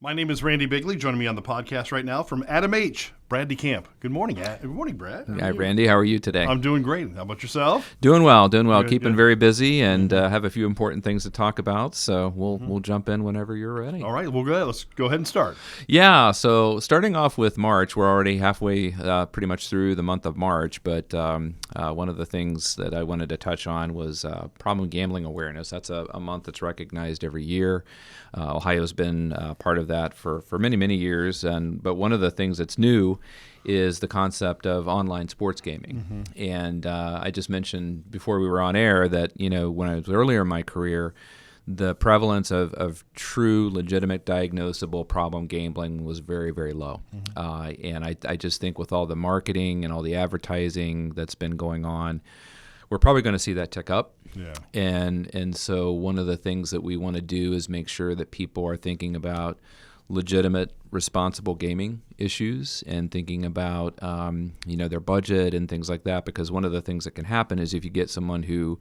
My name is Randy Bigley. Joining me on the podcast right now from ADAMH, Brad DeCamp. Good morning, Good morning, Brad. Hi, Randy. How are you today? I'm doing great. How about yourself? Doing well. Keeping good. very busy and have a few important things to talk about. So we'll jump in whenever you're ready. All right. Well, good. Let's go ahead and start. Yeah. So starting off with March, we're already halfway, pretty much through the month of March. But one of the things that I wanted to touch on was problem gambling awareness. That's a month that's recognized every year. Ohio's been part of that for many, many years. But one of the things that's new is the concept of online sports gaming. And I just mentioned before we were on air that, when I was earlier in my career, the prevalence of true, legitimate, diagnosable problem gambling was very, very low. And I just think with all the marketing and all the advertising that's been going on, we're probably going to see that tick up. Yeah. And so one of the things that we want to do is make sure that people are thinking about legitimate, responsible gaming issues and thinking about their budget and things like that. Because one of the things that can happen is if you get someone who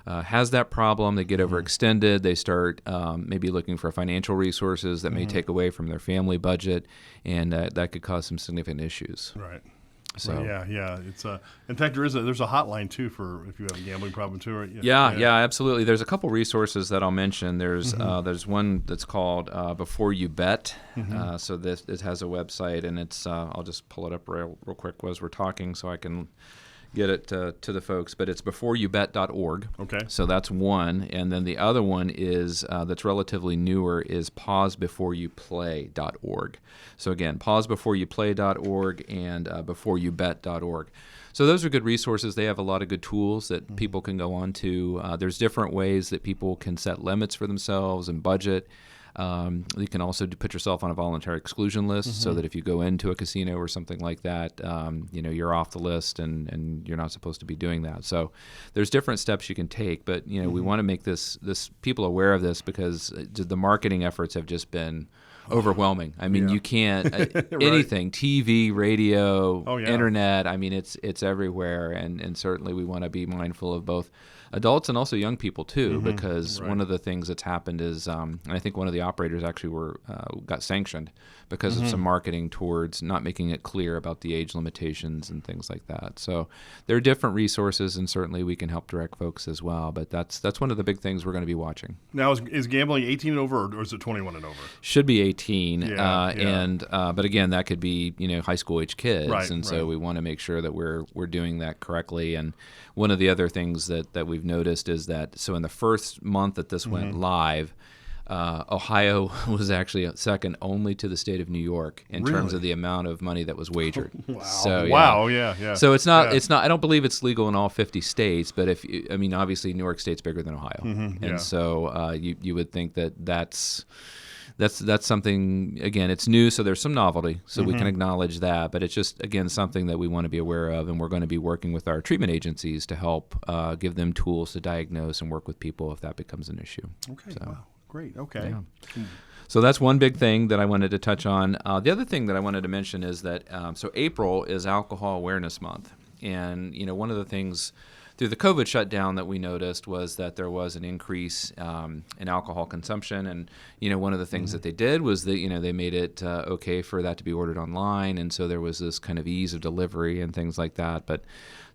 has that problem, they get overextended, they start maybe looking for financial resources that may take away from their family budget, and that could cause some significant issues. Right. So yeah. It's in fact there's a hotline too for if you have a gambling problem too, right? Yeah, absolutely. There's a couple resources that I'll mention. There's one that's called Before You Bet. So this has a website, and it's I'll just pull it up real quick as we're talking so I can get it to the folks, but it's beforeyoubet.org. Okay. So that's one. And then the other one is that's relatively newer is pausebeforeyouplay.org. So again, pausebeforeyouplay.org and beforeyoubet.org. So those are good resources. They have a lot of good tools that people can go on to. There's different ways that people can set limits for themselves and budget. You can also put yourself on a voluntary exclusion list so that if you go into a casino or something like that, you're off the list and you're not supposed to be doing that. So there's different steps you can take, but we want to make this people aware of this because the marketing efforts have just been overwhelming. I mean, you can't anything, TV, radio, internet. I mean, it's everywhere, and certainly we want to be mindful of both adults and also young people too, because one of the things that's happened is, and I think one of the operators actually got sanctioned because of some marketing towards not making it clear about the age limitations and things like that. So there are different resources, and certainly we can help direct folks as well. But that's one of the big things we're going to be watching. Now, is gambling 18 and over, or is it 21 and over? Should be 18, but again, that could be high school age kids, so we want to make sure that we're doing that correctly. And one of the other things that we've noticed is that in the first month that this went live, Ohio was actually second only to the state of New York in terms of the amount of money that was wagered. Wow! So, Yeah. So it's not. I don't believe it's legal in all 50 states, but obviously New York State's bigger than Ohio, so you would think that's something. Again, it's new, so there's some novelty, so we can acknowledge that. But it's just again something that we want to be aware of, and we're going to be working with our treatment agencies to help give them tools to diagnose and work with people if that becomes an issue. Okay. So, wow. Great. Okay. Yeah. So that's one big thing that I wanted to touch on. The other thing that I wanted to mention is that April is Alcohol Awareness Month, and one of the things through the COVID shutdown that we noticed was that there was an increase in alcohol consumption, and one of the things that they did was that they made it okay for that to be ordered online, and so there was this kind of ease of delivery and things like that. But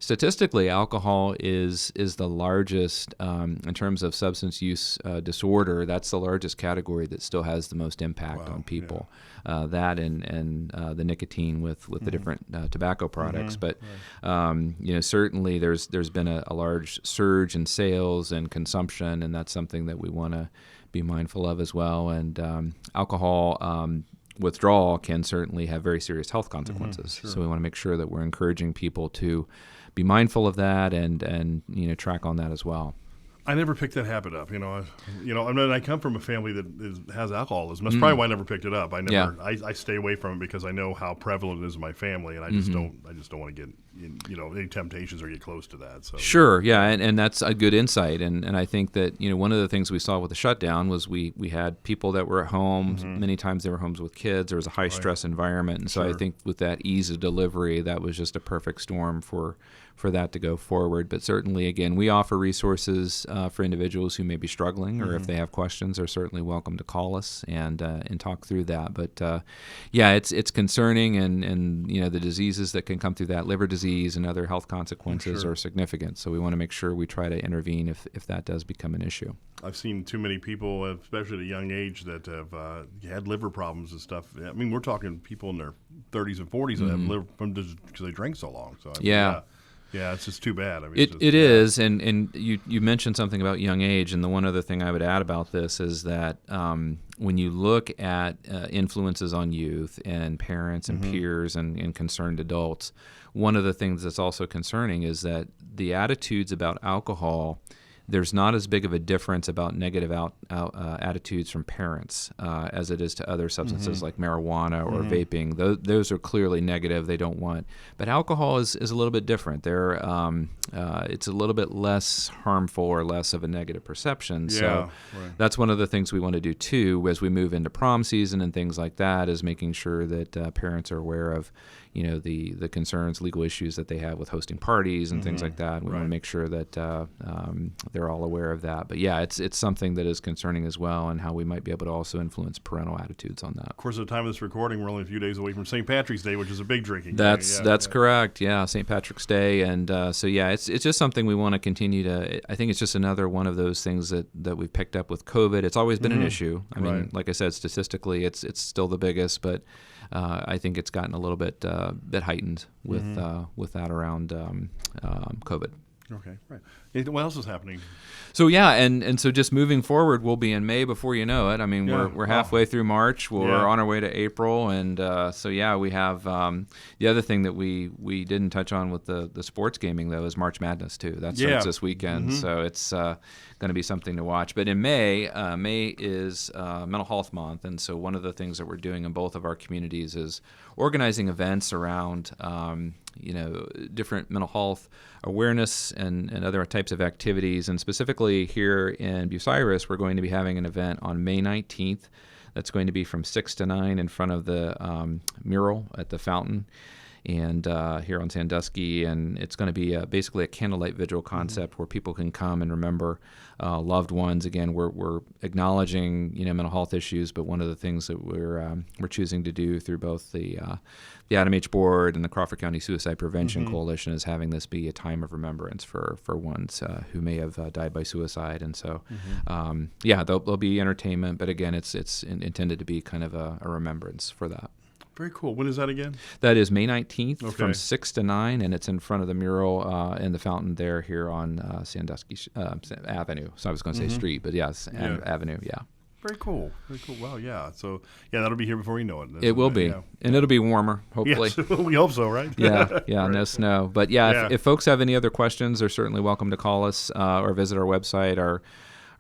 statistically, alcohol is the largest in terms of substance use disorder. That's the largest category that still has the most impact on people. That and the nicotine with the different tobacco products. But certainly there's been a large surge in sales and consumption, and that's something that we want to be mindful of as well. And alcohol withdrawal can certainly have very serious health consequences. So we want to make sure that we're encouraging people to be mindful of that and track on that as well. I never picked that habit up. I come from a family that has alcoholism. That's probably why I never picked it up. I stay away from it because I know how prevalent it is in my family, and I just don't want to get any temptations or get close to that. So sure, yeah, and that's a good insight. And I think that one of the things we saw with the shutdown was we had people that were at home. Many times they were homes with kids. There was a high stress environment, and so I think with that ease of delivery, that was just a perfect storm for that to go forward. But certainly, again, we offer resources for individuals who may be struggling, or if they have questions, they're certainly welcome to call us and talk through that. But yeah, it's concerning, and the diseases that can come through that, liver disease and other health consequences, are significant. So we want to make sure we try to intervene if that does become an issue. I've seen too many people, especially at a young age, that have had liver problems and stuff. I mean, we're talking people in their 30s and 40s that have liver problems because they drank so long. So yeah, it's just too bad. I mean, it is, and you mentioned something about young age, and the one other thing I would add about this is that when you look at influences on youth and parents and peers and concerned adults, one of the things that's also concerning is that the attitudes about alcohol, there's not as big of a difference about negative attitudes from parents as it is to other substances like marijuana or vaping. Those are clearly negative. They don't want. But alcohol is a little bit different. It's a little bit less harmful or less of a negative perception. So that's one of the things we want to do too as we move into prom season and things like that, is making sure that parents are aware of the concerns, legal issues that they have with hosting parties and things like that. We want to make sure that they're all aware of that. But yeah, it's something that is concerning as well, and how we might be able to also influence parental attitudes on that. Of course, at the time of this recording, we're only a few days away from St. Patrick's Day, which is a big drinking day. That's correct. Yeah, St. Patrick's Day, and so yeah, it's just something we want to continue to. I think it's just another one of those things that we've picked up with COVID. It's always been an issue. I mean, like I said, statistically, it's still the biggest, but I think it's gotten a little bit heightened with that around COVID. Okay, right. What else is happening? So yeah, and so just moving forward, we'll be in May before you know it. I mean, we're halfway through March. We're on our way to April, and so yeah, we have the other thing that we didn't touch on with the sports gaming though is March Madness too. That starts this weekend, so it's going to be something to watch. But in May, May is Mental Health Month, and so one of the things that we're doing in both of our communities is organizing events around different mental health awareness and other types of activities. And specifically here in Bucyrus, we're going to be having an event on May 19th that's going to be from 6 to 9 in front of the mural at the fountain and here on Sandusky, and it's going to be basically a candlelight vigil concept where people can come and remember loved ones. Again, we're acknowledging mental health issues, but one of the things that we're choosing to do through both the ADAMH board and the Crawford County Suicide Prevention Coalition is having this be a time of remembrance for ones who may have died by suicide. And so there'll be entertainment, but again, it's intended to be kind of a remembrance for that. Very cool. When is that again? That is May 19th from 6 to 9, and it's in front of the mural in the fountain there here on Sandusky Avenue. So I was going to say street, but yes, Avenue, yeah. Very cool. Very cool. Wow, yeah. So, yeah, that'll be here before you know it. It will be. And it'll be warmer, hopefully. Yes, we hope so, right? Yeah, no snow. But, if folks have any other questions, they're certainly welcome to call us or visit our website.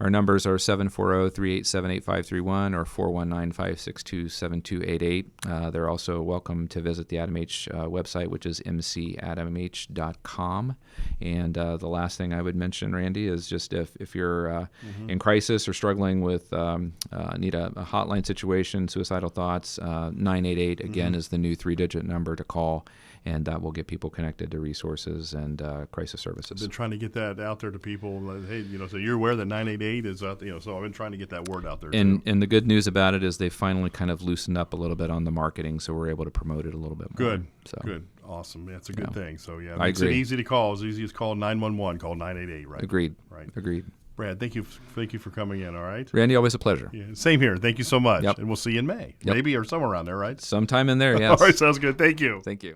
Our numbers are 740-387-8531 or 419-562-7288. They're also welcome to visit the ADAMH website, which is mcadamh.com. And the last thing I would mention, Randy, is just if you're in crisis or struggling with need a hotline situation, suicidal thoughts, 988, again, is the new 3-digit number to call. And that will get people connected to resources and crisis services. I've been trying to get that out there to people. Hey, so you're aware that 988 is out there. So I've been trying to get that word out there. And the good news about it is they finally kind of loosened up a little bit on the marketing, so we're able to promote it a little bit more. Good. Awesome. That's a good thing. So it makes it easy to call. As easy as call 911. Call 988. Right. Agreed. Right. Agreed. Brad, thank you for coming in, all right? Randy, always a pleasure. Yeah, same here. Thank you so much. Yep. And we'll see you in May. Maybe or somewhere around there, right? Sometime in there, yes. All right, sounds good. Thank you. Thank you.